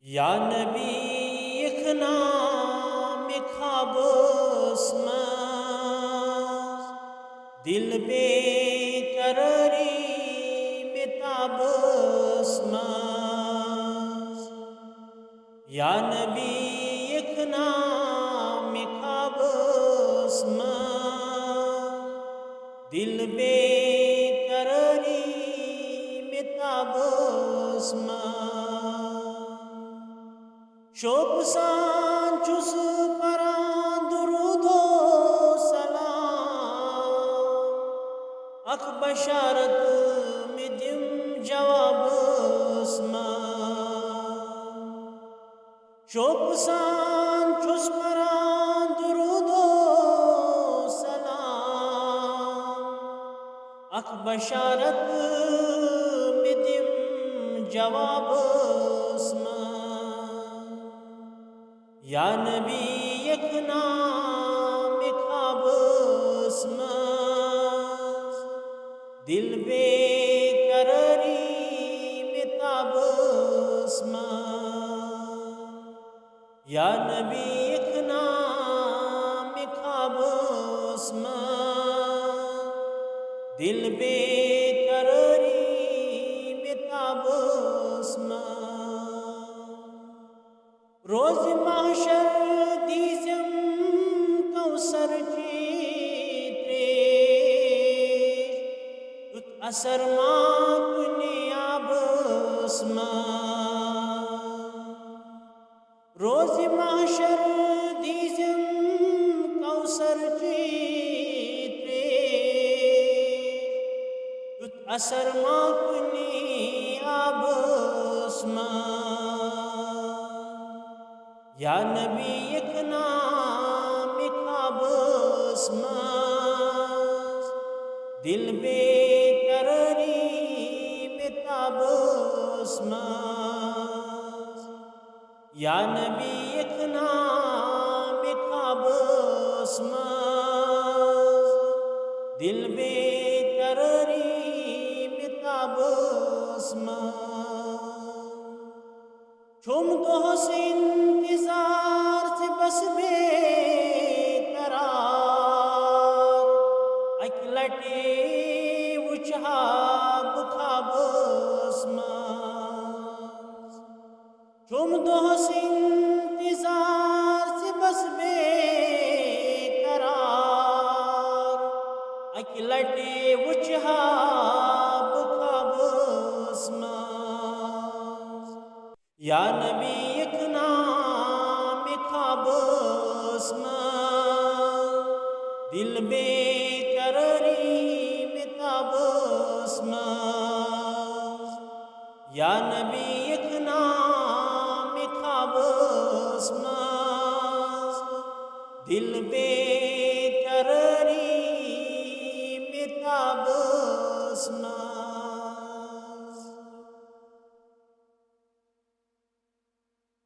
या नबी इखना में ख्वाबोस दिल बेकरारी में ताबोस या नबी इखना में ख्वाबोस दिल बेकरारी में ताबोस शोक सान चुस परां दुरूदो सलाम अख बशारत में दिम जवाब शोक सान चुस परां दुरूदो सलाम अख बशारत में दिम जवाब या नबी यखना में ख्वाबोस दिल बेकरारी में ताबोस या नबी यखना में ख्वाबोस दिल बेकरारी में ताबोस रोज महशर दीजम कौसर चीत्रे उत असर मां कुनियाबस रोज महशर दीजम कौसर चीत्रे उत असर मां कुनियाबस या नबी इखना में ख्वाबोस दिल बेकरारी में ताबोस या नबी इखना में ख्वाबोस दिल बेकरारी में ताबोस छुम दो से इंतजार से बस बेकरार अकलटे उछाब ख्वाबोस छुम दो से इंतजार से बस बेकरार अकलटे उछाब ख्वाबोस या नबी इखना में ख्वाबोस दिल बेकरारी में ताबोस या नबी इखना में ख्वाबोस दिल बेकरारी में ताबोस